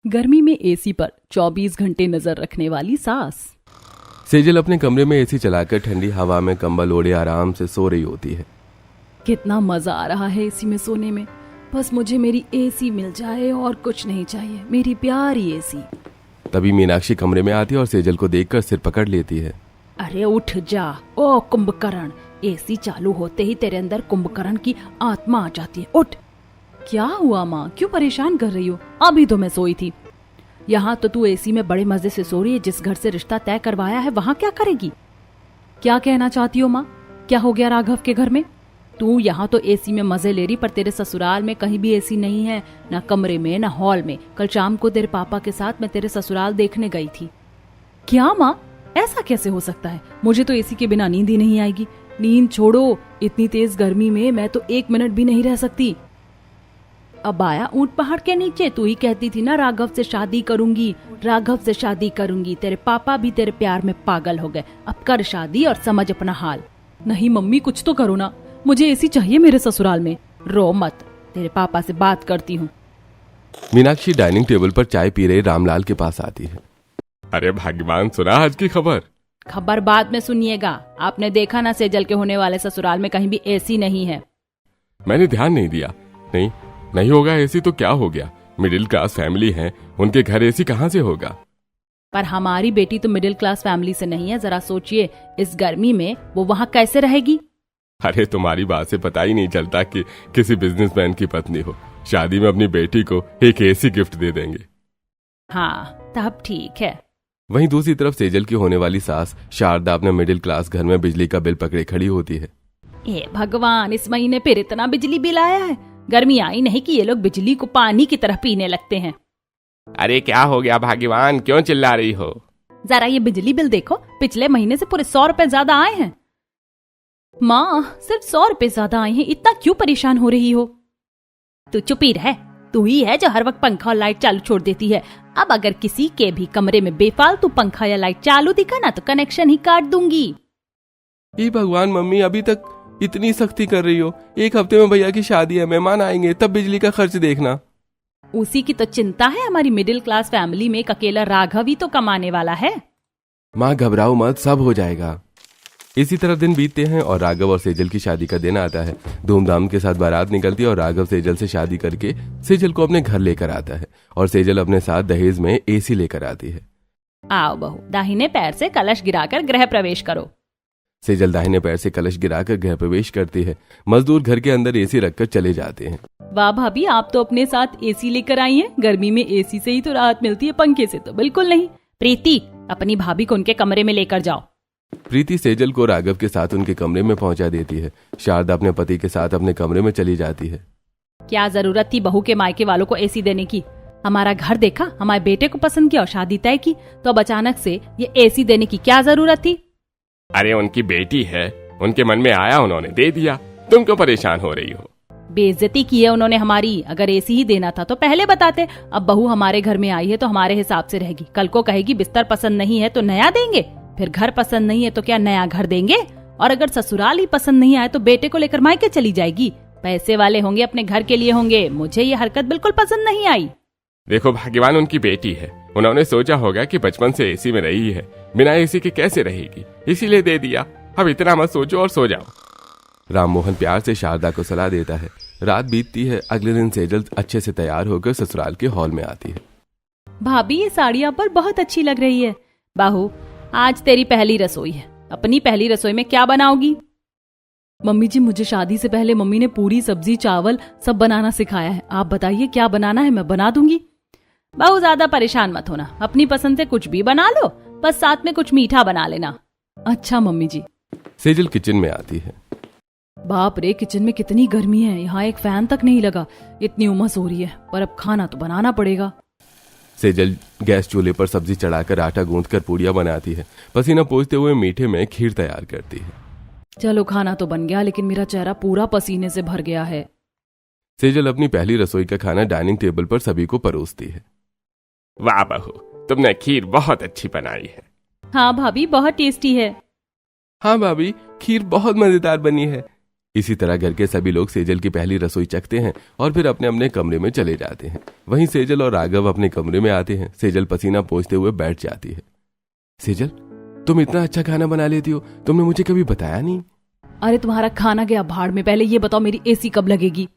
गर्मी में एसी पर 24 घंटे नजर रखने वाली सास। सेजल अपने कमरे में एसी चलाकर ठंडी हवा में कंबल ओढ़े आराम से सो रही होती है। कितना मजा आ रहा है एसी में सोने में। बस मुझे मेरी एसी मिल जाए और कुछ नहीं चाहिए, मेरी प्यारी एसी। तभी मीनाक्षी कमरे में आती है और सेजल को देखकर सिर पकड़ लेती है। अरे उठ जा ओ कुंभकर्ण, एसी चालू होते ही तेरे अंदर कुंभकर्ण की आत्मा आ जाती है। उठ। क्या हुआ माँ, क्यों परेशान कर रही हो? अभी तो मैं सोई थी। यहाँ तो तू एसी में बड़े मजे से सो रही है, जिस घर से रिश्ता तय करवाया है वहाँ क्या करेगी? क्या कहना चाहती हो माँ? क्या हो गया राघव के घर में? तू यहाँ तो एसी में मजे ले रही, पर तेरे ससुराल में कहीं भी एसी नहीं है, ना कमरे में ना हॉल में। कल शाम को तेरे पापा के साथ मैं तेरे ससुराल देखने गई थी। क्या माँ, ऐसा कैसे हो सकता है? मुझे तो एसी के बिना नींद ही नहीं आएगी। नींद छोड़ो, इतनी तेज गर्मी में मैं तो 1 मिनट भी नहीं रह सकती। अब आया ऊंट पहाड़ के नीचे, तू ही कहती थी ना राघव से शादी करूंगी, राघव से शादी करूंगी। तेरे पापा भी तेरे प्यार में पागल हो गए। अब कर शादी और समझ अपना हाल। नहीं मम्मी, कुछ तो करो ना, मुझे एसी चाहिए मेरे ससुराल में। रो मत, तेरे पापा से बात करती हूँ। मीनाक्षी डाइनिंग टेबल पर चाय पी रहे रामलाल के पास आती है। अरे भाग्यवान, सुना आज की खबर? खबर बाद में सुनिएगा। आपने देखा ना सेजल के होने वाले ससुराल में कहीं भी एसी नहीं है। मैंने ध्यान नहीं दिया। नहीं होगा एसी तो क्या हो गया? मिडिल क्लास फैमिली है, उनके घर एसी कहाँ से होगा? पर हमारी बेटी तो मिडिल क्लास फैमिली से नहीं है। जरा सोचिए, इस गर्मी में वो वहाँ कैसे रहेगी? अरे तुम्हारी बात से पता ही नहीं चलता कि किसी बिजनेसमैन की पत्नी हो। शादी में अपनी बेटी को एक एसी गिफ्ट दे देंगे। हाँ, तब ठीक है। वहीं दूसरी तरफ सेजल की होने वाली सास शारदा अपने मिडिल क्लास घर में बिजली का बिल पकड़े खड़ी होती है। ए भगवान, इस महीने फिर इतना बिजली बिल आया है। गर्मी आई नहीं कि ये लोग बिजली को पानी की तरह पीने लगते हैं। अरे क्या हो गया भाग्यवान, क्यों चिल्ला रही हो? जरा ये बिजली बिल देखो, पिछले महीने से पूरे 100 रुपए ज्यादा आए हैं। माँ, सिर्फ 100 रुपए ज्यादा आए हैं, इतना क्यों परेशान हो रही हो? तू चुप ही रह। तू ही है जो हर वक्त पंखा और लाइट चालू छोड़ देती है। अब अगर किसी के भी कमरे में बेफालतू पंखा या लाइट चालू दिखा ना तो कनेक्शन ही काट दूंगी। ये भगवान मम्मी, अभी तक इतनी सख्ती कर रही हो। 1 हफ्ते में भैया की शादी है, मेहमान आएंगे, तब बिजली का खर्च देखना। उसी की तो चिंता है। हमारी मिडिल क्लास फैमिली में एक अकेला राघव ही तो कमाने वाला है। माँ घबराओ मत, सब हो जाएगा। इसी तरह दिन बीतते हैं और राघव और सेजल की शादी का दिन आता है। धूमधाम के साथ बारात निकलती है और राघव सेजल से शादी करके सेजल को अपने घर लेकर आता है और सेजल अपने साथ दहेज में एसी लेकर आती है। आओ बहू, दाहिने पैर से कलश गिराकर गृह प्रवेश करो। सेजल दाहिने पैर से कलश गिराकर गृह प्रवेश करती है। मजदूर घर के अंदर एसी रखकर चले जाते हैं। वाह भाभी, आप तो अपने साथ एसी लेकर आई हैं। गर्मी में एसी से ही तो राहत मिलती है, पंखे से तो बिल्कुल नहीं। प्रीति, अपनी भाभी को उनके कमरे में लेकर जाओ। प्रीति सेजल को राघव के साथ उनके कमरे में पहुंचा देती है। शारदा अपने पति के साथ अपने कमरे में चली जाती है। क्या जरूरत थी बहू के मायके वालों को एसी देने की? हमारा घर देखा, हमारे बेटे को पसंद किया और शादी तय की, तो अब अचानक से ये एसी देने की क्या जरूरत थी? अरे उनकी बेटी है, उनके मन में आया, उन्होंने दे दिया। तुम क्यों परेशान हो रही हो? बेइज्जती की है उन्होंने हमारी। अगर एसी ही देना था तो पहले बताते। अब बहू हमारे घर में आई है तो हमारे हिसाब से रहेगी। कल को कहेगी बिस्तर पसंद नहीं है तो नया देंगे, फिर घर पसंद नहीं है तो क्या नया घर देंगे? और अगर ससुराल ही पसंद नहीं आए तो बेटे को लेकर मायके चली जाएगी। पैसे वाले होंगे, अपने घर के लिए होंगे। मुझे ये हरकत बिल्कुल पसंद नहीं आई। देखो भाग्यवान, उनकी बेटी है, उन्होंने सोचा होगा कि बचपन से एसी में रही है, बिना एसी के कैसे रहेगी, इसीलिए दे दिया। अब इतना मत सोचो और सो जाओ। राममोहन प्यार से शारदा को सलाह देता है। रात बीतती है। अगले दिन सेजल अच्छे से तैयार होकर ससुराल के हॉल में आती है। भाभी, ये साड़ी आप पर बहुत अच्छी लग रही है। बाहू, आज तेरी पहली रसोई है। अपनी पहली रसोई में क्या बनाओगी? मम्मी जी, मुझे शादी से पहले मम्मी ने पूरी सब्जी चावल सब बनाना सिखाया है। आप बताइए क्या बनाना है, मैं बना दूंगी। बाहू, ज्यादा परेशान मत होना, अपनी पसंद से कुछ भी बना लो, बस साथ में कुछ मीठा बना लेना। अच्छा मम्मी जी। सेजल किचन में आती है। बाप रे, किचन में कितनी गर्मी है, यहाँ एक फैन तक नहीं लगा। इतनी उमस हो रही है, पर अब खाना तो बनाना पड़ेगा। सेजल गैस चूल्हे पर सब्जी चढ़ाकर आटा गूंथकर पूड़ियां बनाती है। पसीना पोंछते हुए मीठे में खीर तैयार करती है। चलो, खाना तो बन गया, लेकिन मेरा चेहरा पूरा पसीने से भर गया है। सेजल अपनी पहली रसोई का खाना डाइनिंग टेबल पर सभी को परोसती है। वाह बहू, तुमने खीर बहुत अच्छी बनाई है। हाँ भाभी, बहुत टेस्टी है। हाँ भाभी, खीर बहुत मजेदार बनी है। इसी तरह घर के सभी लोग सेजल की पहली रसोई चखते हैं और फिर अपने अपने कमरे में चले जाते हैं। वहीं सेजल और राघव अपने कमरे में आते हैं। सेजल पसीना पोंछते हुए बैठ जाती है। सेजल, तुम इतना अच्छा खाना बना लेती हो, तुमने मुझे कभी बताया नहीं। अरे तुम्हारा खाना गया भाड़ में, पहले ये बताओ मेरी एसी कब लगेगी।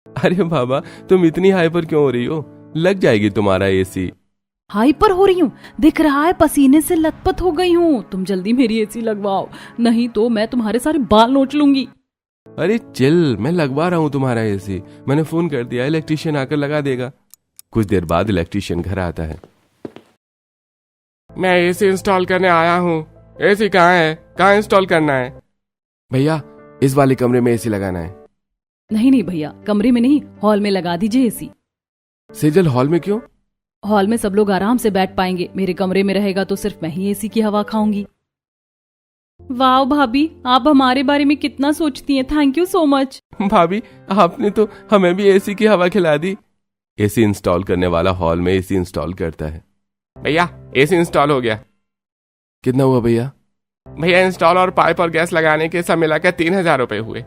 अरे बाबा, तुम इतनी हाइपर क्यों हो रही हो? लग जाएगी तुम्हारा एसी। हाइपर हो रही हूँ? दिख रहा है पसीने से लथपथ हो गई हूँ। तुम जल्दी मेरी एसी लगवाओ, नहीं तो मैं तुम्हारे सारे बाल नोच लूंगी। अरे चिल, मैं लगवा रहा हूँ तुम्हारा एसी। मैंने फोन कर दिया, इलेक्ट्रिशियन आकर लगा देगा। कुछ देर बाद इलेक्ट्रिशियन घर आता है। मैं एसी इंस्टॉल करने आया हूँ। एसी कहाँ है? कहाँ इंस्टॉल करना है? भैया, इस वाले कमरे में एसी लगाना है। नहीं भैया, कमरे में नहीं, हॉल में लगा दीजिए एसी। सेजल, हॉल में क्यों? हॉल में सब लोग आराम से बैठ पाएंगे, मेरे कमरे में रहेगा तो सिर्फ मैं ही एसी की हवा खाऊंगी। वाह भाभी, आप हमारे बारे में कितना सोचती हैं, थैंक यू सो मच। भाभी, आपने तो हमें भी एसी की हवा खिला दी। एसी इंस्टॉल करने वाला हॉल में एसी इंस्टॉल करता है। भैया, एसी इंस्टॉल हो गया। कितना हुआ भैया? भैया, इंस्टॉल और पाइप और गैस लगाने के सब मिलाकर 3,000 रुपए हुए।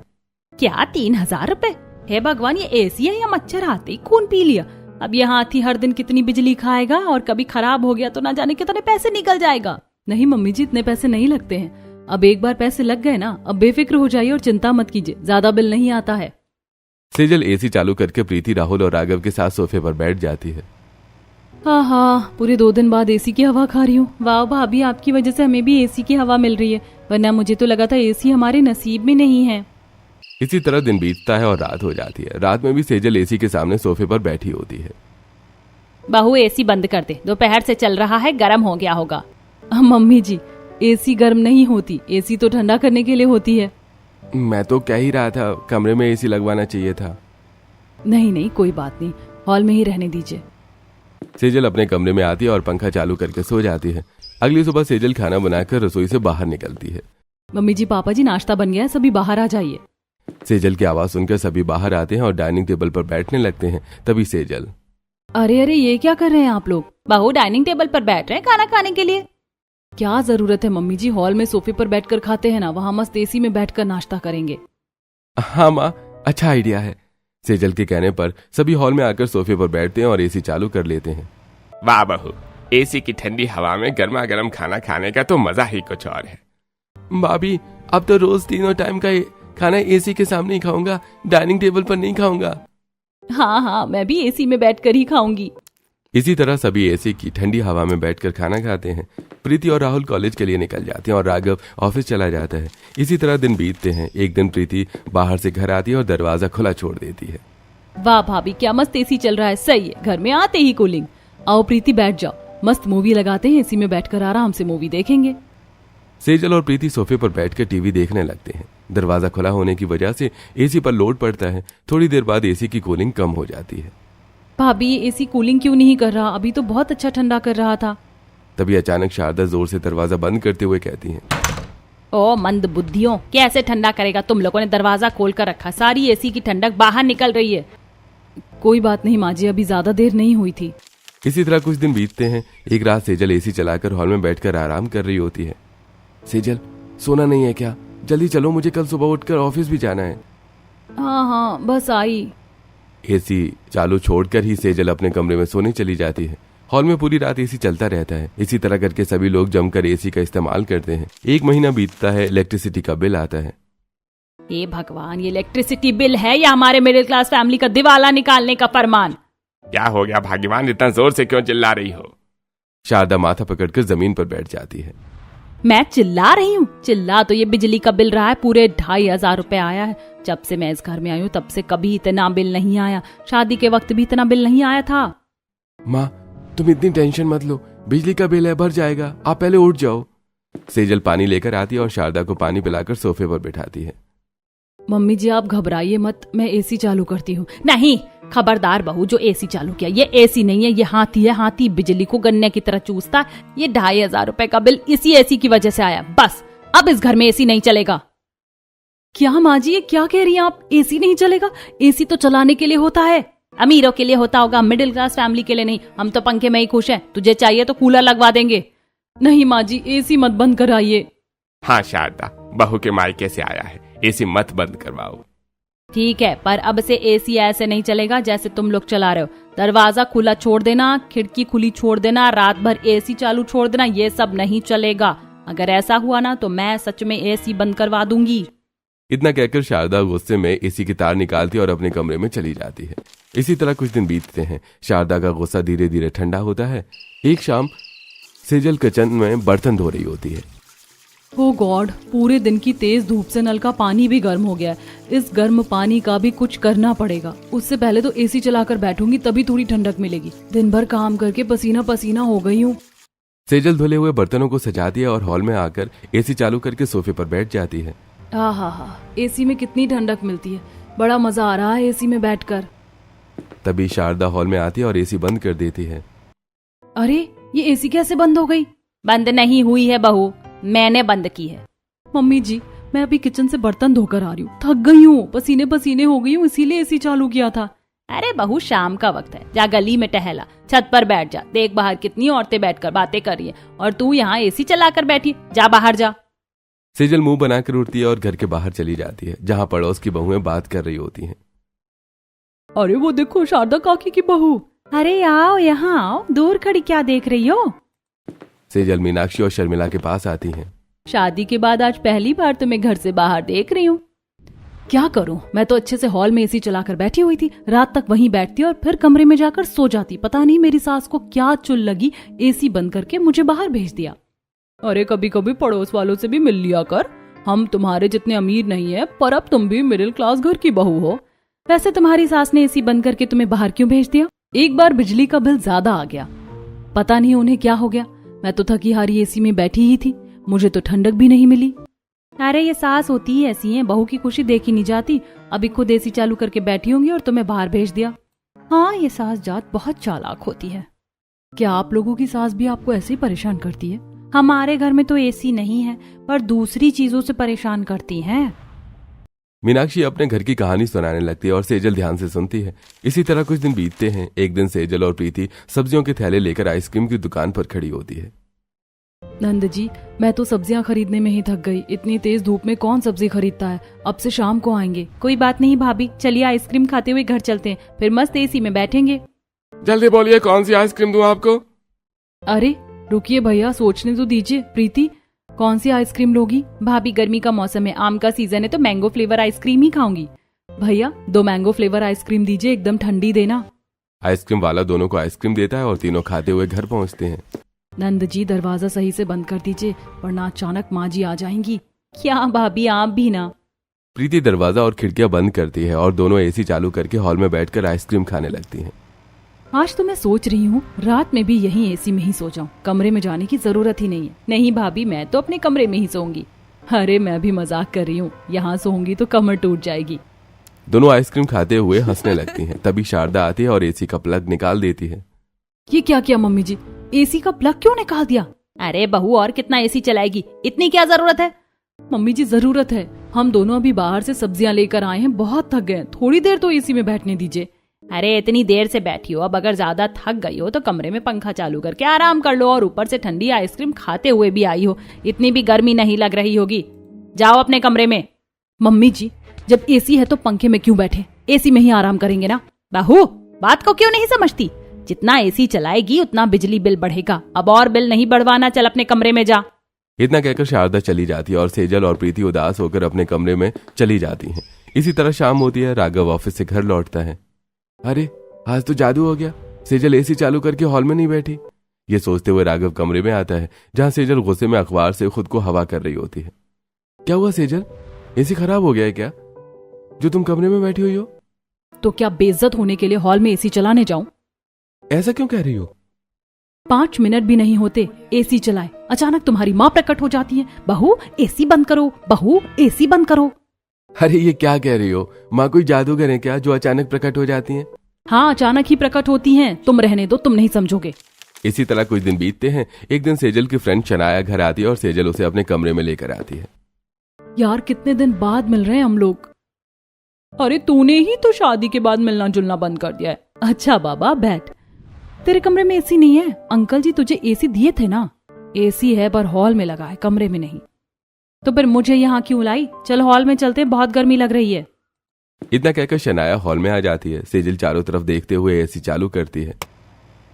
क्या 3,000 रुपए? हे भगवान, ये एसी है या मच्छर आते ही खून पी लिया। अब ये हाथी हर दिन कितनी बिजली खाएगा, और कभी खराब हो गया तो ना जाने कितने पैसे निकल जाएगा। नहीं मम्मी जी, इतने पैसे नहीं लगते हैं। अब एक बार पैसे लग गए ना, अब बेफिक्र हो जाइए और चिंता मत कीजिए, ज्यादा बिल नहीं आता है। सेजल एसी चालू करके प्रीति, राहुल और राघव के साथ सोफे पर बैठ जाती है। हाँ, पूरे 2 दिन बाद एसी की हवा खा रही हूँ। वाह भाभी, आपकी वजह से हमें भी एसी की हवा मिल रही है, वरना मुझे तो लगा था एसी हमारे नसीब में नहीं है। इसी तरह दिन बीतता है और रात हो जाती है। रात में भी सेजल एसी के सामने सोफे पर बैठी होती है। बहू, एसी बंद कर दे, दोपहर से चल रहा है, गर्म हो गया होगा। मम्मी जी, एसी गर्म नहीं होती, एसी तो ठंडा करने के लिए होती है। मैं तो कह ही रहा था, कमरे में एसी लगवाना चाहिए था। नहीं, कोई बात नहीं, हॉल में ही रहने दीजिए। सेजल अपने कमरे में आती है और पंखा चालू करके सो जाती है। अगली सुबह सेजल खाना बनाकर रसोई से बाहर निकलती है। मम्मी जी, पापा जी, नाश्ता बन गया है, सभी बाहर आ जाइए। सेजल की आवाज सुनकर सभी बाहर आते हैं और डाइनिंग टेबल पर बैठने लगते हैं। तभी सेजल, अरे ये क्या कर रहे हैं आप लोग? बहू, डाइनिंग टेबल पर बैठ रहे हैं खाना खाने के लिए। क्या जरूरत है मम्मी जी, हॉल में सोफे पर बैठकर खाते हैं ना, वहाँ मस्त एसी में बैठकर नाश्ता करेंगे। हाँ माँ, अच्छा आइडिया है। सेजल के कहने पर सभी हॉल में आकर सोफे पर बैठते हैं और एसी चालू कर लेते हैं। वाह बहू, एसी की ठंडी हवा में गर्मा गर्म खाना खाने का तो मजा ही कुछ और है। भाभी, अब तो रोज 3 टाइम का खाना एसी के सामने ही खाऊंगा, डाइनिंग टेबल पर नहीं खाऊंगा। हाँ, मैं भी एसी में बैठकर ही खाऊंगी। इसी तरह सभी एसी की ठंडी हवा में बैठकर खाना खाते हैं। प्रीति और राहुल कॉलेज के लिए निकल जाते हैं और राघव ऑफिस चला जाता है। इसी तरह दिन बीतते हैं। एक दिन प्रीति बाहर से घर आती है और दरवाजा खुला छोड़ देती है। वाह भाभी, क्या मस्त एसी चल रहा है, सही है, घर में आते ही कूलिंग। आओ प्रीति, बैठ जाओ, मस्त मूवी लगाते हैं, एसी में बैठकर आराम से मूवी देखेंगे। सेजल और प्रीति सोफे पर बैठकर टीवी देखने लगते हैं। दरवाजा खुला होने की वजह से एसी पर लोड पड़ता है। थोड़ी देर बाद एसी की कूलिंग कम हो जाती है। भाभी, ये एसी कूलिंग क्यों नहीं कर रहा? अभी तो बहुत अच्छा ठंडा कर रहा था। तभी अचानक शारदा जोर से दरवाजा बंद करते हुए कहती हैं, ओ मंद बुद्धियों, कैसे ठंडा करेगा? तुम लोगों ने दरवाजा खोल कर रखा, सारी एसी की ठंडक बाहर निकल रही है। कोई बात नहीं माँ जी, अभी ज्यादा देर नहीं हुई थी। इसी तरह कुछ दिन बीतते हैं। एक रात सेजल एसी चलाकर हॉल में बैठकर आराम कर रही होती है। सेजल, सोना नहीं है क्या? जल्दी चलो, मुझे कल सुबह उठकर ऑफिस भी जाना है। हाँ, बस आई। एसी चालू छोड़कर ही सेजल अपने कमरे में सोने चली जाती है। हॉल में पूरी रात एसी चलता रहता है। इसी तरह करके सभी लोग जमकर एसी का इस्तेमाल करते हैं। 1 महीना बीतता है, इलेक्ट्रिसिटी का बिल आता है। हे भगवान, ये इलेक्ट्रिसिटी बिल है या हमारे मिडिल क्लास फैमिली का दिवाला निकालने का फरमान? क्या हो गया भाग्यवान, इतना जोर से क्यों चिल्ला रही हो? शारदा माथा पकड़कर जमीन पर बैठ जाती है। मैं चिल्ला रही हूँ? चिल्ला तो ये बिजली का बिल रहा है, पूरे 2,500 रुपए आया है। जब से मैं इस घर में आई हूँ तब से कभी इतना बिल नहीं आया। शादी के वक्त भी इतना बिल नहीं आया था। माँ, तुम इतनी टेंशन मत लो, बिजली का बिल है, भर जाएगा, आप पहले उठ जाओ। सेजल पानी लेकर आती है और शारदा को पानी पिलाकर सोफे पर बिठाती है। मम्मी जी, आप घबराइए मत, मैं एसी चालू करती हूँ। नहीं, खबरदार बहू, जो एसी चालू किया ये एसी नहीं है, ये हाथी है। हाथी बिजली को गन्ने की तरह चूसता है। ये 2,500 रुपए का बिल इसी एसी की वजह से आया। बस अब इस घर में एसी नहीं चलेगा। क्या माँ जी, ये क्या कह रही हैं आप? एसी नहीं चलेगा? एसी तो चलाने के लिए होता है, अमीरों के लिए होता होगा, मिडिल क्लास फैमिली के लिए नहीं। हम तो पंखे में ही खुश हैं, तुझे चाहिए तो कूलर लगवा देंगे। नहीं माँ जी, एसी मत बंद कराइए। हाँ शारदा, बहू के मायके से आया है, एसी मत बंद करवाओ। ठीक है, पर अब से एसी ऐसे नहीं चलेगा जैसे तुम लोग चला रहे हो। दरवाजा खुला छोड़ देना, खिड़की खुली छोड़ देना, रात भर एसी चालू छोड़ देना, ये सब नहीं चलेगा। अगर ऐसा हुआ ना तो मैं सच में एसी बंद करवा दूंगी। इतना कहकर शारदा गुस्से में एसी की तार निकालती और अपने कमरे में चली जाती है। इसी तरह कुछ दिन बीतते हैं। शारदा का गुस्सा धीरे धीरे ठंडा होता है। एक शाम सेजल किचन में बर्तन धो रही होती है। ओ गॉड, पूरे दिन की तेज धूप से नल का पानी भी गर्म हो गया है। इस गर्म पानी का भी कुछ करना पड़ेगा। उससे पहले तो एसी चलाकर बैठूंगी, तभी थोड़ी ठंडक मिलेगी। दिन भर काम करके पसीना पसीना हो गई हूँ। सेजल धुले हुए बर्तनों को सजाती है और हॉल में आकर एसी चालू करके सोफे पर बैठ जाती है। हा, एसी में कितनी ठंडक मिलती है। बड़ा मजा आ रहा है एसी में बैठकर। तभी शारदा हॉल में आती है और एसी बंद कर देती है। अरे, ये एसी कैसे बंद हो गई? बंद नहीं हुई है बहू, मैंने बंद की है। मम्मी जी, मैं अभी किचन से बर्तन धोकर आ रही हूँ, थक गई हूँ, पसीने पसीने हो गई हूँ, इसीलिए एसी चालू किया था। अरे बहू, शाम का वक्त है, जा गली में टहला, छत पर बैठ जा। देख बाहर कितनी औरतें बैठकर बातें कर रही है और तू यहाँ एसी चलाकर बैठी। जा बाहर जा। सेजल मुंह बनाकर उठती है और घर के बाहर चली जाती है, जहाँ पड़ोस की बहुएं बात कर रही होती हैं। अरे वो देखो, शारदा काकी की बहू। अरे आओ, यहाँ आओ, दूर खड़ी क्या देख रही हो? सेजल मीनाक्षी और शर्मिला के पास आती हैं। शादी के बाद आज पहली बार तुम्हें घर से बाहर देख रही हूँ। क्या करूं, मैं तो अच्छे से हॉल में एसी चलाकर बैठी हुई थी। रात तक वहीं बैठती और फिर कमरे में जाकर सो जाती। पता नहीं मेरी सास को क्या चुल लगी, एसी बंद करके मुझे बाहर भेज दिया। अरे कभी कभी पड़ोस वालों से भी मिल लिया कर। हम तुम्हारे जितने अमीर नहीं है, पर अब तुम भी मिडिल क्लास घर की बहू हो। वैसे तुम्हारी सास ने एसी बंद करके तुम्हें बाहर क्यों भेज दिया? एक बार बिजली का बिल ज्यादा आ गया, पता नहीं उन्हें क्या हो गया। मैं तो थकी हारी एसी में बैठी ही थी, मुझे तो ठंडक भी नहीं मिली। अरे ये सास होती ही ऐसी है, बहू की खुशी देखी नहीं जाती। अभी खुद एसी चालू करके बैठी होंगी और तुम्हें बाहर भेज दिया। हाँ, ये सास जात बहुत चालाक होती है। क्या आप लोगों की सास भी आपको ऐसे ही परेशान करती है? हमारे घर में तो एसी नहीं है, पर दूसरी चीजों से परेशान करती हैं। मीनाक्षी अपने घर की कहानी सुनाने लगती है और सेजल ध्यान से सुनती है। इसी तरह कुछ दिन बीतते हैं। एक दिन सेजल और प्रीति सब्जियों के थैले लेकर आइसक्रीम की दुकान पर खड़ी होती है। नंद जी, मैं तो सब्जियां खरीदने में ही थक गई। इतनी तेज धूप में कौन सब्जी खरीदता है? अब से शाम को आएंगे। कोई बात नहीं भाभी, चलिए आइसक्रीम खाते हुए घर चलते हैं, फिर मस्त एसी में बैठेंगे। जल्दी बोलिए, कौन सी आइसक्रीम दूं आपको? अरे रुकिए भैया, सोचने तो दीजिए। प्रीति, कौन सी आइसक्रीम लोगी? भाभी, गर्मी का मौसम है, आम का सीजन है, तो मैंगो फ्लेवर आइसक्रीम ही खाऊंगी। भैया 2 मैंगो फ्लेवर आइसक्रीम दीजिए, एकदम ठंडी देना। आइसक्रीम वाला दोनों को आइसक्रीम देता है और तीनों खाते हुए घर पहुंचते हैं। नंद जी, दरवाजा सही से बंद कर दीजिए, वरना अचानक माँ जी आ जाएंगी। क्या भाभी, आप भी ना। प्रीति दरवाजा और खिड़कियां बंद करती है और दोनों एसी चालू करके हॉल में बैठकर आइसक्रीम खाने लगती हैं। आज तो मैं सोच रही हूँ रात में भी यहीं एसी में ही सो जाऊं, कमरे में जाने की जरूरत ही नहीं है। नहीं भाभी, मैं तो अपने कमरे में ही सोऊंगी। अरे मैं भी मजाक कर रही हूँ, यहाँ सोऊंगी तो कमर टूट जाएगी। दोनों आइसक्रीम खाते हुए हंसने लगती हैं। तभी शारदा आती है और एसी का प्लग निकाल देती है। ये क्या किया मम्मी जी? एसी का प्लग क्यों निकाल दिया? अरे बहू, और कितना एसी चलाएगी, इतनी क्या जरूरत है? मम्मी जी जरूरत है, हम दोनों अभी बाहर से सब्जियां लेकर आए हैं, बहुत थक गए, थोड़ी देर तो एसी में बैठने दीजिए। अरे इतनी देर से बैठी हो, अब अगर ज्यादा थक गई हो तो कमरे में पंखा चालू करके आराम कर लो, और ऊपर से ठंडी आइसक्रीम खाते हुए भी आई हो, इतनी भी गर्मी नहीं लग रही होगी। जाओ अपने कमरे में। मम्मी जी, जब एसी है तो पंखे में क्यों बैठे, एसी में ही आराम करेंगे ना। बहू, बात को क्यों नहीं समझती? जितना एसी चलाएगी उतना बिजली बिल बढ़ेगा, अब और बिल नहीं बढ़वाना, चल अपने कमरे में जा। इतना कहकर शारदा चली जाती है और सेजल और प्रीति उदास होकर अपने कमरे में चली जाती हैं। इसी तरह शाम होती है। राघव ऑफिस से घर लौटता है। अरे आज तो जादू हो गया, सेजल एसी चालू करके हॉल में नहीं बैठी। ये सोचते हुए राघव कमरे में आता है, जहां सेजल गुस्से में अखबार से खुद को हवा कर रही होती है। क्या हुआ सेजल, एसी खराब हो गया है क्या, जो तुम कमरे में बैठी हुई हो? तो क्या बेइज्जत होने के लिए हॉल में एसी चलाने जाऊं? ऐसा क्यों कह रही हो? 5 मिनट भी नहीं होते एसी चलाए, अचानक तुम्हारी माँ प्रकट हो जाती है। बहू एसी बंद करो, बहू एसी बंद करो। अरे ये क्या कह रही हो? माँ कोई जादूगर है क्या जो अचानक प्रकट हो जाती हैं? हाँ, अचानक ही प्रकट होती हैं, तुम रहने दो, तुम नहीं समझोगे। इसी तरह कुछ दिन बीतते हैं। एक दिन सेजल की फ्रेंड शनाया घर आती है और सेजल उसे अपने कमरे में लेकर आती है। यार कितने दिन बाद मिल रहे हैं हम लोग। अरे तूने ही तो शादी के बाद मिलना जुलना बंद कर दिया है। अच्छा बाबा बैठ। तेरे कमरे में एसी नहीं है? अंकल जी तुझे एसी दिए थे ना। एसी है पर हॉल में लगा है, कमरे में नहीं। तो फिर मुझे यहाँ क्यों लाई? चल हॉल में चलते हैं, बहुत गर्मी लग रही है। इतना कहकर शनाया हॉल में आ जाती है। सेजल चारों तरफ देखते हुए एसी चालू करती है।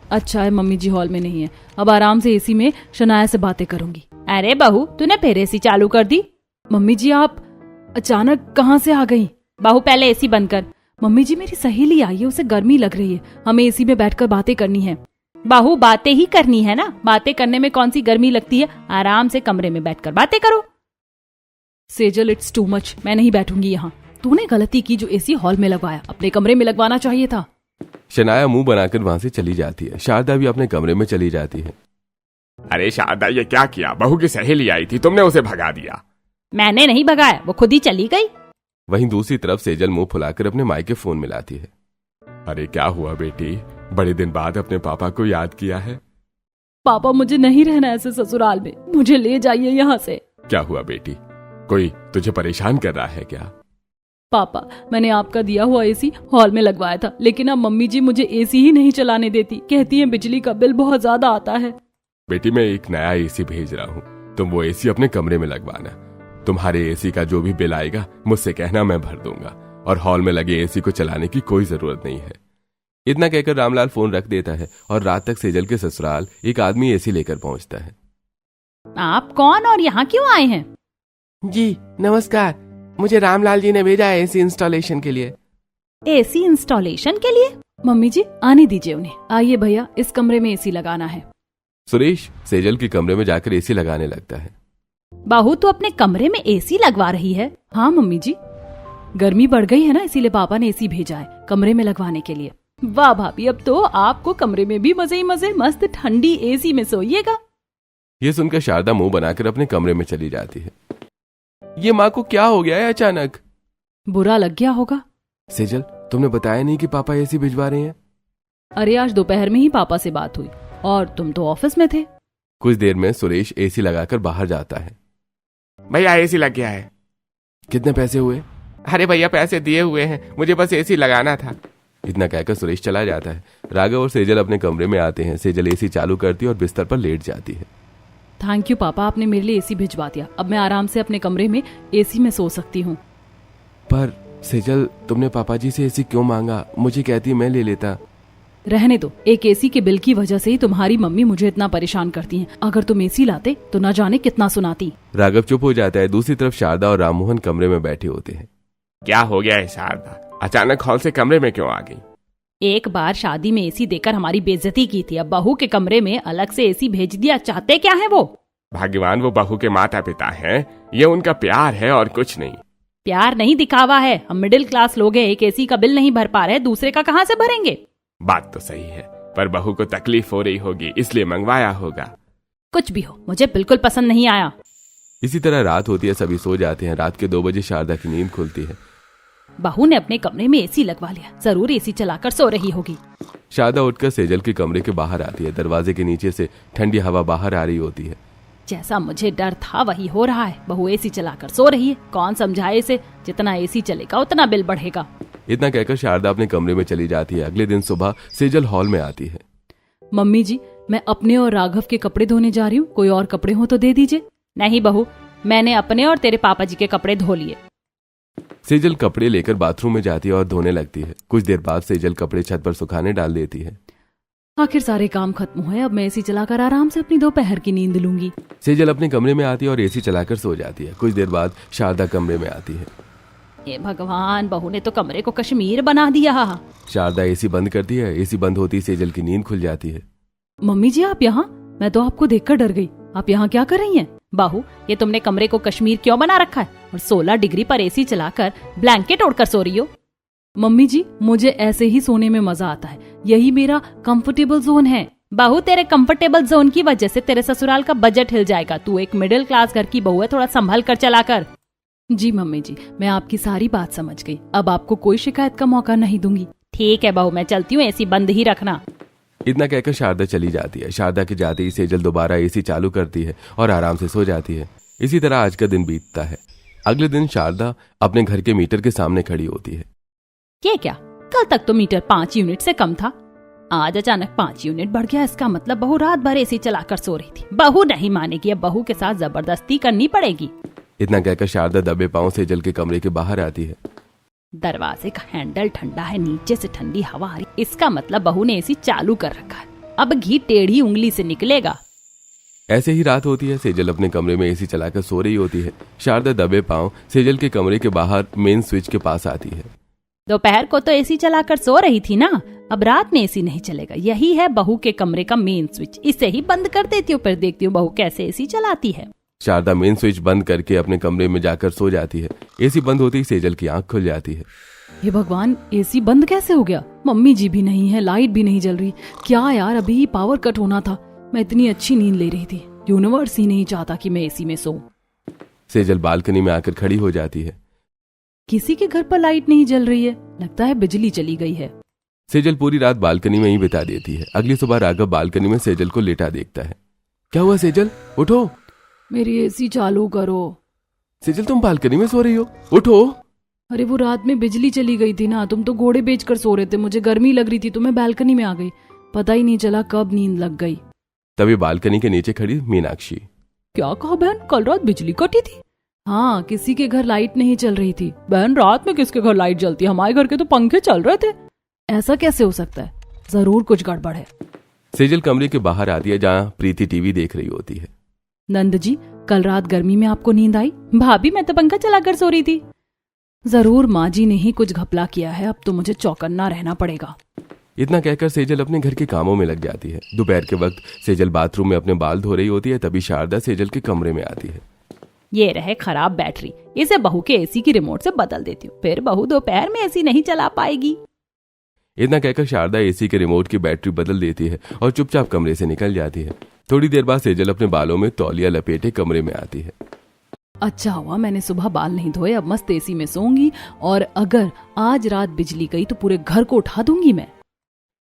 अच्छा है मम्मी जी हॉल में नहीं है, अब आराम से एसी में शनाया से बातें करूंगी। अरे बहू, तूने फिर एसी चालू कर दी? मम्मी जी आप अचानक कहाँ से आ गई? बहू पहले एसी बंद कर। मम्मी जी मेरी सहेली आई है, उसे गर्मी लग रही है, हमें एसी में बैठकर बातें करनी है। बहू बातें ही करनी है ना, बातें करने में कौन सी गर्मी लगती है? आराम से कमरे में बैठकर बातें करो। सेजल इट्स टू मच, मैं नहीं बैठूंगी यहाँ। तूने गलती की जो एसी हॉल में लगवाया, अपने कमरे में लगवाना चाहिए था। शनाया मुंह बनाकर वहां से चली जाती है। शारदा भी अपने कमरे में चली जाती है। अरे शारदा, ये क्या किया? बहू की सहेली आई थी, तुमने उसे भगा दिया। मैंने नहीं भगाया, वो खुद ही चली गई। वहीं दूसरी तरफ सेजल मुंह फुलाकर अपने माई के फोन मिलाती है। अरे क्या हुआ बेटी, बड़े दिन बाद अपने पापा को याद किया है? पापा मुझे नहीं रहना ऐसे ससुराल में, मुझे ले जाइए यहाँ से। क्या हुआ बेटी, कोई तुझे परेशान कर रहा है क्या? पापा मैंने आपका दिया हुआ एसी हॉल में लगवाया था, लेकिन अब मम्मी जी मुझे एसी ही नहीं चलाने देती, कहती हैं बिजली का बिल बहुत ज्यादा आता है। बेटी मैं एक नया एसी भेज रहा हूँ, तुम वो एसी अपने कमरे में लगवाना। तुम्हारे एसी का जो भी बिल आएगा मुझसे कहना, मैं भर दूंगा, और हॉल में लगे एसी को चलाने की कोई जरूरत नहीं है। इतना कहकर रामलाल फोन रख देता है और रात तक सेजल के ससुराल एक आदमी एसी लेकर पहुंचता है। आप कौन और यहाँ क्यों आए हैं? जी नमस्कार, मुझे रामलाल जी ने भेजा है एसी इंस्टॉलेशन के लिए। एसी इंस्टॉलेशन के लिए? मम्मी जी आने दीजिए उन्हें। आइए भैया, इस कमरे में एसी लगाना है। सुरेश सेजल के कमरे में जाकर एसी लगाने लगता है। बहू तू अपने कमरे में एसी लगवा रही है? हाँ मम्मी जी, गर्मी बढ़ गई है ना, इसीलिए पापा ने एसी भेजा है कमरे में लगवाने के लिए। वाह भाभी, अब तो आपको कमरे में भी मजे ही मजे, मस्त ठंडी एसी में सोइएगा। ये सुनकर शारदा मुंह बनाकर अपने कमरे में चली जाती है। ये माँ को क्या हो गया है अचानक? बुरा लग गया होगा। सेजल तुमने बताया नहीं कि पापा एसी भिजवा रहे हैं? अरे आज दोपहर में ही पापा से बात हुई और तुम तो ऑफिस में थे। कुछ देर में सुरेश एसी लगाकर बाहर जाता है। भैया एसी लग गया है। कितने पैसे हुए? अरे भैया पैसे दिए हुए हैं, मुझे बस एसी लगाना था। इतना कहकर सुरेश चला जाता है। राघव और सेजल अपने कमरे में आते हैं। सेजल एसी चालू करती है और बिस्तर पर लेट जाती है। थैंक यू पापा, आपने मेरे लिए एसी भिजवा दिया, अब मैं आराम से अपने कमरे में एसी में सो सकती हूँ। पर सेजल तुमने पापा जी से एसी क्यों मांगा? मुझे कहती मैं ले लेता। रहने दो, एक एसी के बिल की वजह से ही तुम्हारी मम्मी मुझे इतना परेशान करती हैं। अगर तुम एसी लाते तो न जाने कितना सुनाती। राघव चुप हो जाता है। दूसरी तरफ शारदा और राममोहन कमरे में बैठे होते हैं। क्या हो गया है शारदा, अचानक हॉल से कमरे में क्यों आ गई? एक बार शादी में एसी देकर हमारी बेइज्जती की थी, अब बहू के कमरे में अलग से एसी भेज दिया, चाहते क्या है वो? भगवान, वो बहू के माता पिता हैं, ये उनका प्यार है और कुछ नहीं। प्यार नहीं दिखावा है। हम मिडिल क्लास लोग हैं, एक एसी का बिल नहीं भर पा रहे, दूसरे का कहाँ से भरेंगे? बात तो सही है, पर बहू को तकलीफ हो रही होगी इसलिए मंगवाया होगा। कुछ भी हो, मुझे बिल्कुल पसंद नहीं आया। इसी तरह रात होती है, सभी सो जाते हैं। रात के 2 बजे शारदा की नींद खुलती है। बहू ने अपने कमरे में एसी लगवा लिया, जरूर एसी चलाकर सो रही होगी। शारदा उठकर सेजल के कमरे के बाहर आती है। दरवाजे के नीचे से ठंडी हवा बाहर आ रही होती है। जैसा मुझे डर था वही हो रहा है, बहू एसी चलाकर सो रही है। कौन समझाए इसे, जितना एसी चलेगा उतना बिल बढ़ेगा। इतना कहकर शारदा अपने कमरे में चली जाती है। अगले दिन सुबह सेजल हॉल में आती है। मम्मी जी मैं अपने और राघव के कपड़े धोने जा रही हूँ, कोई और कपड़े हो तो दे दीजिए। नहीं बहू, मैंने अपने और तेरे पापा जी के कपड़े धो लिए। सेजल कपड़े लेकर बाथरूम में जाती है और धोने लगती है। कुछ देर बाद सेजल कपड़े छत पर सुखाने डाल देती है। आखिर सारे काम खत्म हुए, अब मैं एसी चलाकर आराम से अपनी दोपहर की नींद लूंगी। सेजल अपने कमरे में आती है और एसी चलाकर सो जाती है। कुछ देर बाद शारदा कमरे में आती है। हे भगवान, बहू ने तो कमरे को कश्मीर बना दिया। शारदा एसी बंद करती है। एसी बंद होती सेजल की नींद खुल जाती है। मम्मी जी आप यहाँ? मैं तो आपको देखकर डर गई। आप यहाँ क्या कर रही हैं? बहू ये तुमने कमरे को कश्मीर क्यों बना रखा है और 16 डिग्री पर एसी चलाकर ब्लैंकेट ओढ़कर सो रही हो? मम्मी जी मुझे ऐसे ही सोने में मजा आता है, यही मेरा कंफर्टेबल जोन है। बहू तेरे कंफर्टेबल जोन की वजह से तेरे ससुराल का बजट हिल जाएगा। तू एक मिडिल क्लास घर की बहू है, थोड़ा संभल कर चला कर। जी मम्मी जी, मैं आपकी सारी बात समझ गई, अब आपको कोई शिकायत का मौका नहीं दूंगी। ठीक है बहू, मैं चलती हूँ, एसी बंद ही रखना। इतना कहकर शारदा चली जाती है। शारदा के जाते ही सेजल दोबारा एसी चालू करती है और आराम से सो जाती है। इसी तरह आज का दिन बीतता है। अगले दिन शारदा अपने घर के मीटर के सामने खड़ी होती है। ये क्या, कल तक तो मीटर 5 यूनिट से कम था, आज अचानक 5 यूनिट बढ़ गया। इसका मतलब बहू रात भर एसी चलाकर सो रही थी। बहू नहीं मानेगी, अब बहू के साथ जबरदस्ती करनी पड़ेगी। इतना कहकर शारदा दबे पांव सेजल के कमरे के बाहर आती है। दरवाजे का हैंडल ठंडा है, नीचे से ठंडी हवा आ रही, इसका मतलब बहू ने एसी चालू कर रखा है। अब घी टेढ़ी उंगली से निकलेगा। ऐसे ही रात होती है। सेजल अपने कमरे में एसी चलाकर सो रही होती है। शारदा दबे पांव सेजल के कमरे के बाहर मेन स्विच के पास आती है। दोपहर को तो एसी चलाकर सो रही थी ना, अब रात में एसी नहीं चलेगा। यही है बहू के कमरे का मेन स्विच, इसे ही बंद कर देती हूँ, फिर देखती हूँ बहू कैसे एसी चलाती है। शारदा मेन स्विच बंद करके अपने कमरे में जाकर सो जाती है। एसी बंद होते ही सेजल की आंख खुल जाती है। ये भगवान, एसी बंद कैसे हो गया? मम्मी जी भी नहीं है, लाइट भी नहीं जल रही। क्या यार, अभी ही पावर कट होना था। मैं इतनी अच्छी नींद ले रही थी। यूनिवर्स ही नहीं चाहता कि मैं एसी में सोऊं। सेजल बालकनी में आकर खड़ी हो जाती है। किसी के घर पर लाइट नहीं जल रही है, लगता है बिजली चली गई है। सेजल पूरी रात बालकनी में ही बिता देती है। अगली सुबह राघव बालकनी में सेजल को लेटा देखता है। क्या हुआ सेजल, उठो। मेरी एसी चालू करो। सेजल तुम बालकनी में सो रही हो, उठो। अरे वो रात में बिजली चली गई थी ना, तुम तो घोड़े बेचकर सो रहे थे, मुझे गर्मी लग रही थी तो मैं बालकनी में आ गई, पता ही नहीं चला कब नींद लग गई। तभी बालकनी के नीचे खड़ी मीनाक्षी। क्या कहा बहन, कल रात बिजली कटी थी? हाँ, किसी के घर लाइट नहीं चल रही थी। बहन, रात में किसके घर लाइट जलती है? हमारे घर के तो पंखे चल रहे थे। ऐसा कैसे हो सकता है? जरूर कुछ गड़बड़ है। सेजल कमरे के बाहर आती है जहाँ प्रीति टीवी देख रही होती है। नंद जी, कल रात गर्मी में आपको नींद आई? भाभी, मैं तो पंखा चलाकर सो रही थी। जरूर माँ जी ने ही कुछ घपला किया है, अब तो मुझे चौकन्ना रहना पड़ेगा। इतना कहकर सेजल अपने घर के कामों में लग जाती है। दोपहर के वक्त सेजल बाथरूम में अपने बाल धो रही होती है। तभी शारदा सेजल के कमरे में आती है। ये रहे खराब बैटरी, इसे बहू के एसी की रिमोट से बदल देती हूँ, फिर बहू दोपहर में एसी नहीं चला पाएगी। इतना कहकर शारदा एसी के रिमोट की बैटरी बदल देती है और चुपचाप कमरे से निकल जाती है। थोड़ी देर बाद सेजल अपने बालों में तौलिया लपेटे कमरे में आती है। अच्छा हुआ मैंने सुबह बाल नहीं धोए, अब मस्त एसी में सोऊंगी, और अगर आज रात बिजली गई तो पूरे घर को उठा दूंगी मैं।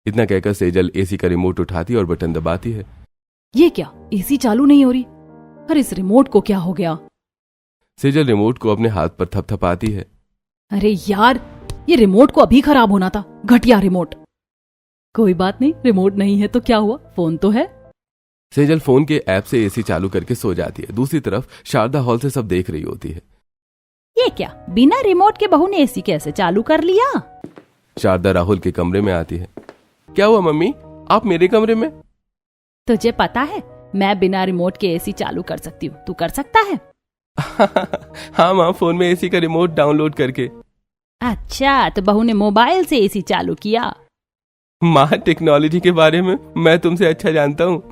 इतना कहकर सेजल एसी का रिमोट उठाती और बटन दबाती है। ये क्या, एसी चालू नहीं हो रही? अरे इस रिमोट को क्या हो गया? सेजल रिमोट को अपने हाथ पर थपथपाती है। अरे यार, ये रिमोट को अभी खराब होना था, घटिया रिमोट। कोई बात नहीं, रिमोट नहीं है तो क्या हुआ, फोन तो है। सेजल फोन के ऐप से एसी चालू करके सो जाती है। दूसरी तरफ शारदा हॉल से सब देख रही होती है। ये क्या, बिना रिमोट के बहू ने एसी कैसे चालू कर लिया? शारदा राहुल के कमरे में आती है। क्या हुआ मम्मी, आप मेरे कमरे में? तुझे पता है मैं बिना रिमोट के एसी चालू कर सकती हूँ, तू कर सकता है? हाँ माँ, फोन में एसी का रिमोट डाउनलोड करके। अच्छा, तो बहू ने मोबाइल से एसी चालू किया? माँ, टेक्नोलॉजी के बारे में मैं तुमसे अच्छा जानता हूँ।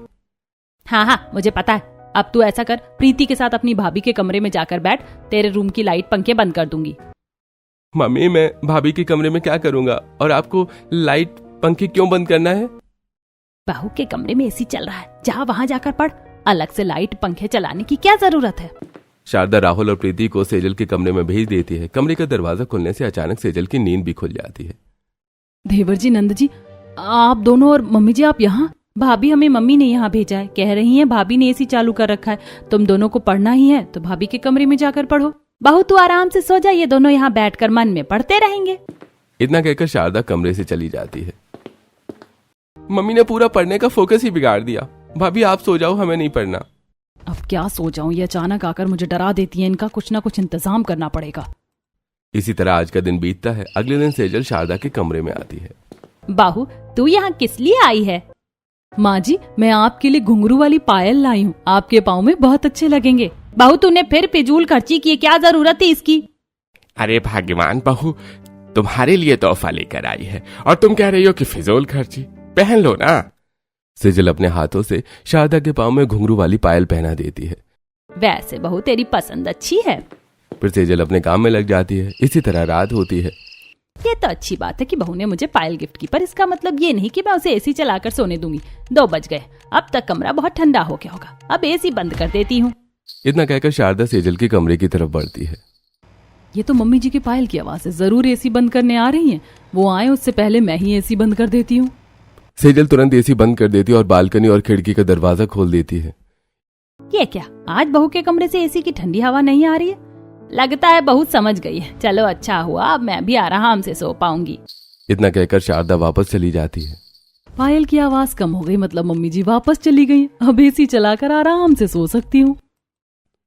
हाँ हाँ, मुझे पता है। अब तू ऐसा कर, प्रीति के साथ अपनी भाभी के कमरे में जाकर बैठ, तेरे रूम की लाइट पंखे बंद कर दूंगी। मम्मी, मैं भाभी के कमरे में क्या करूंगा, और आपको लाइट पंखे क्यों बंद करना है? बहू के कमरे में एसी चल रहा है, जा वहां जाकर पढ़, अलग से लाइट पंखे चलाने की क्या जरूरत है? शारदा राहुल और प्रीति को सेजल के कमरे में भेज देती है। कमरे का दरवाजा खुलने से अचानक सेजल की नींद भी खुल जाती है। देवर जी, नंद जी, आप दोनों, और मम्मी जी आप यहाँ? भाभी, हमें मम्मी ने यहाँ भेजा है, कह रही हैं भाभी ने एसी चालू कर रखा है, तुम दोनों को पढ़ना ही है तो भाभी के कमरे में जाकर पढ़ो। बहू तू आराम से सो जा, ये दोनों यहाँ बैठकर मन में पढ़ते रहेंगे। इतना कहकर शारदा कमरे से चली जाती है। मम्मी ने पूरा पढ़ने का फोकस ही बिगाड़ दिया। भाभी आप सो जाओ, हमें नहीं पढ़ना। अब क्या सो जाऊं, ये अचानक आकर मुझे डरा देती है, इनका कुछ ना कुछ इंतजाम करना पड़ेगा। इसी तरह आज का दिन बीतता है। अगले दिन सेजल शारदा के कमरे में आती है। बाहू, तू यहाँ किस लिए आई है? माँ जी, मैं आपके लिए घुंघरू वाली पायल लाई हूँ, आपके पाँव में बहुत अच्छे लगेंगे। बाहू, तूने फिर फिजूल खर्ची की, क्या जरूरत है इसकी? अरे भाग्यवान बहू, तुम्हारे लिए तोहफा लेकर आई है और तुम कह रही हो कि फिजूल खर्ची, पहन लो ना। सेजल अपने हाथों से शारदा के पाँव में घुंघरू वाली पायल पहना देती है। वैसे बहू तेरी पसंद अच्छी है। फिर सेजल अपने काम में लग जाती है। इसी तरह रात होती है। ये तो अच्छी बात है कि बहू ने मुझे पायल गिफ्ट की, पर इसका मतलब ये नहीं कि मैं उसे एसी चलाकर सोने दूंगी। 2 बज गए, अब तक कमरा बहुत ठंडा हो गया होगा, अब एसी बंद कर देती हूँ। इतना कहकर शारदा सेजल के कमरे की तरफ बढ़ती है। ये तो मम्मी जी की पायल की आवाज है, जरूर एसी बंद करने आ रही हैं। वो आए उससे पहले मैं ही एसी बंद कर देती हूँ। सेजल तुरंत एसी बंद कर देती है और बालकनी और खिड़की का दरवाजा खोल देती है। ये क्या, आज बहू के कमरे से एसी की ठंडी हवा नहीं आ रही है? लगता है बहुत समझ गई है। चलो अच्छा हुआ, अब मैं भी आराम से सो पाऊंगी। इतना कहकर शारदा वापस चली जाती है। पायल की आवाज कम हो गई, मतलब मम्मी जी वापस चली गई। अब एसी चलाकर आराम से सो सकती हूँ।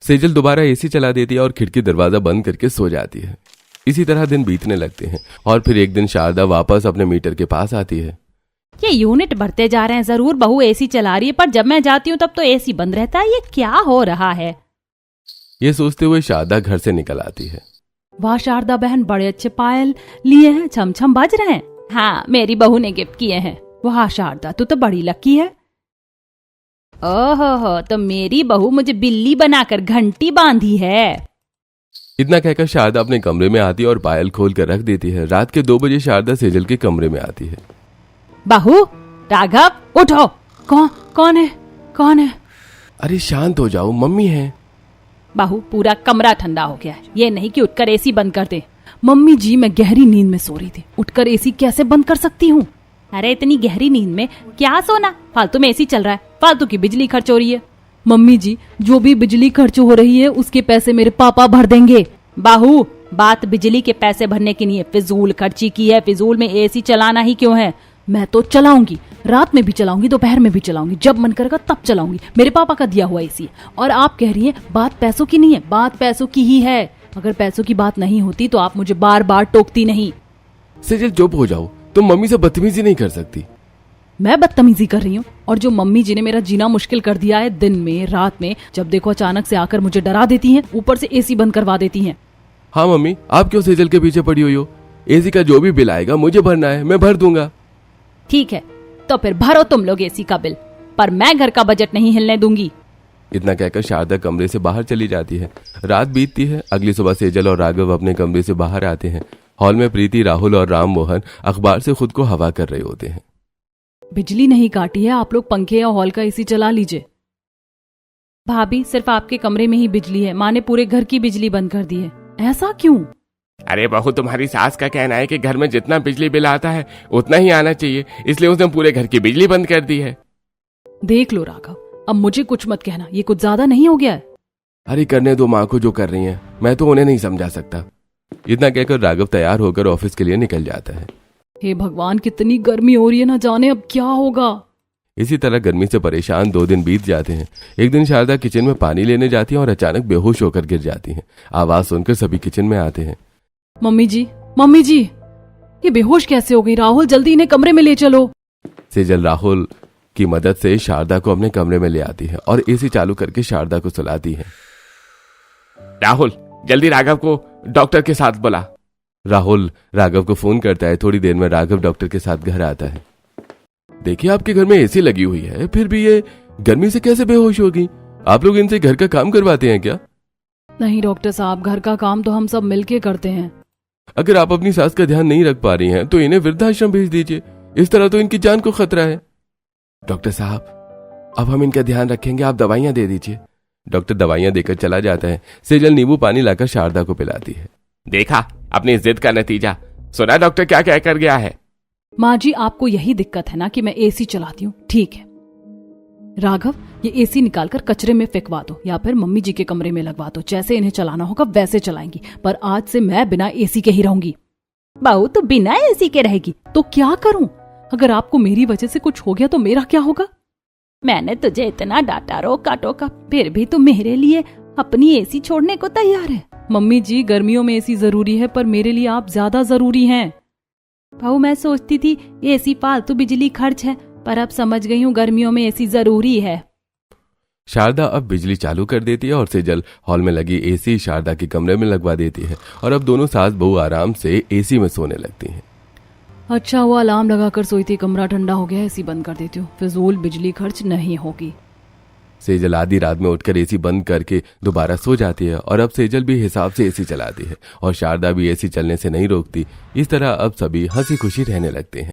सेजल दोबारा एसी चला देती है और खिड़की दरवाजा बंद करके सो जाती है। इसी तरह दिन बीतने लगते हैं और फिर एक दिन शारदा वापस अपने मीटर के पास आती है। ये यूनिट बढ़ते जा रहे हैं, जरूर बहू एसी चला रही है, पर जब मैं जाती हूँ तब तो एसी बंद रहता है, ये क्या हो रहा है? ये सोचते हुए शारदा घर से निकल आती है। वाह शारदा बहन, बड़े अच्छे पायल लिए हैं, छम छम बज रहे हैं। हाँ, मेरी बहू ने गिफ्ट किए हैं। वाह शारदा, तू तो बड़ी लकी है। ओहो, तो मेरी बहू मुझे बिल्ली बनाकर घंटी बांधी है। इतना कहकर शारदा अपने कमरे में आती है और पायल खोल कर रख देती है। रात के 2 बजे शारदा सेजल के कमरे में आती है। बहू, राघव, उठो। कौन है? अरे शांत हो जाओ, मम्मी है। बहू, पूरा कमरा ठंडा हो गया है, ये नहीं कि उठकर एसी बंद कर दे। मम्मी जी, मैं गहरी नींद में सो रही थी, उठकर एसी कैसे बंद कर सकती हूँ? अरे इतनी गहरी नींद में क्या सोना, फालतू में एसी चल रहा है, फालतू की बिजली खर्च हो रही है। मम्मी जी, जो भी बिजली खर्च हो रही है उसके पैसे मेरे पापा भर देंगे। बहू, बात बिजली के पैसे भरने की नहीं है, फिजूल खर्ची की है। फिजूल में एसी चलाना ही क्यों है? मैं तो चलाऊंगी, रात में भी चलाऊंगी, दोपहर में भी चलाऊंगी, जब मन करेगा तब चलाऊंगी। मेरे पापा का दिया हुआ एसी। और आप कह रही हैं बात पैसों की नहीं है, बात पैसों की ही है। अगर पैसों की बात नहीं होती तो आप मुझे बार बार टोकती नहीं। सेजल चुप हो जाओ, तुम मम्मी से बदतमीजी नहीं कर सकती। मैं बदतमीजी कर रही हूँ? और जो मम्मी जी ने मेरा जीना मुश्किल कर दिया है, दिन में रात में, जब देखो अचानक से आकर मुझे डरा देती हैं, ऊपर से एसी बंद करवा देती हैं। हाँ मम्मी, आप क्यों सेजल के पीछे पड़ी हुई हो? एसी का जो भी बिल आएगा मुझे भरना है, मैं भर दूंगा। ठीक है, तो फिर भरो तुम लोग एसी का बिल, पर मैं घर का बजट नहीं हिलने दूंगी। इतना कहकर शारदा कमरे से बाहर चली जाती है। रात बीतती है। अगली सुबह सेजल और राघव अपने कमरे से बाहर आते हैं। हॉल में प्रीति, राहुल और राम मोहन अखबार से खुद को हवा कर रहे होते हैं। बिजली नहीं काटी है, आप लोग पंखे या हॉल का एसी चला लीजिए। भाभी, सिर्फ आपके कमरे में ही बिजली है, माँ ने पूरे घर की बिजली बंद कर दी है। ऐसा क्यों? अरे बहू, तुम्हारी सास का कहना है कि घर में जितना बिजली बिल आता है उतना ही आना चाहिए, इसलिए उसने पूरे घर की बिजली बंद कर दी है। देख लो राघव, अब मुझे कुछ मत कहना, ये कुछ ज्यादा नहीं हो गया है? अरे करने दो माँ को जो कर रही हैं, मैं तो उन्हें नहीं समझा सकता। इतना कहकर राघव तैयार होकर ऑफिस के लिए निकल जाता है। हे भगवान, कितनी गर्मी हो रही है, ना जाने अब क्या होगा। इसी तरह गर्मी से परेशान 2 दिन बीत जाते हैं। एक दिन शारदा किचन में पानी लेने जाती है और अचानक बेहोश होकर गिर जाती है। आवाज सुनकर सभी किचन में आते हैं। मम्मी जी, ये बेहोश कैसे हो गई? राहुल, जल्दी इन्हें कमरे में ले चलो। सेजल राहुल की मदद से शारदा को अपने कमरे में ले आती है और एसी चालू करके शारदा को सुलाती है। राहुल, जल्दी राघव को डॉक्टर के साथ बुला। राहुल राघव को फोन करता है। थोड़ी देर में राघव डॉक्टर के साथ घर आता है। देखिए, आपके घर में एसी लगी हुई है, फिर भी ये गर्मी से कैसे बेहोश होगी? आप लोग इनसे घर का काम करवाते हैं क्या? नहीं डॉक्टर साहब, घर का काम तो हम सब मिलके करते हैं। अगर आप अपनी सास का ध्यान नहीं रख पा रही हैं तो इन्हें वृद्धाश्रम भेज दीजिए, इस तरह तो इनकी जान को खतरा है। डॉक्टर साहब, अब हम इनका ध्यान रखेंगे, आप दवाइयां दे दीजिए। डॉक्टर दवाइयां देकर चला जाता है। सेजल नींबू पानी लाकर शारदा को पिलाती है। देखा अपनी जिद का नतीजा, सुना डॉक्टर क्या क्या कर गया है। माँ जी, आपको यही दिक्कत है ना कि मैं एसी चलाती हूँ? ठीक है राघव, ये एसी निकालकर कचरे में फेंकवा दो या फिर मम्मी जी के कमरे में लगवा दो। जैसे इन्हें चलाना होगा वैसे चलाएंगी, पर आज से मैं बिना एसी के ही रहूंगी। बहू, तो बिना एसी के रहेगी तो क्या करूं? अगर आपको मेरी वजह से कुछ हो गया तो मेरा क्या होगा? मैंने तुझे इतना डांटा, रोका टोका, फिर भी तू मेरे लिए अपनी एसी छोड़ने को तैयार है। मम्मी जी, गर्मियों में एसी जरूरी है, पर मेरे लिए आप ज्यादा जरूरी हैं। बहू, मैं सोचती थी एसी फालतू बिजली खर्च है, पर अब समझ गई हूँ गर्मियों में एसी जरूरी है। शारदा अब बिजली चालू कर देती है और सेजल हॉल में लगी एसी शारदा के कमरे में लगवा देती है और अब दोनों सास बहू आराम से एसी में सोने लगती हैं। अच्छा हुआ अलार्म लगाकर सोई थी, कमरा ठंडा हो गया, एसी बंद कर देती हूँ, फिजूल बिजली खर्च नहीं होगी। सेजल आधी रात में उठकर एसी बंद करके दोबारा सो जाती है और अब सेजल भी हिसाब से एसी चलाती है और शारदा भी एसी चलने से नहीं रोकती। इस तरह अब सभी हंसी खुशी रहने लगते हैं।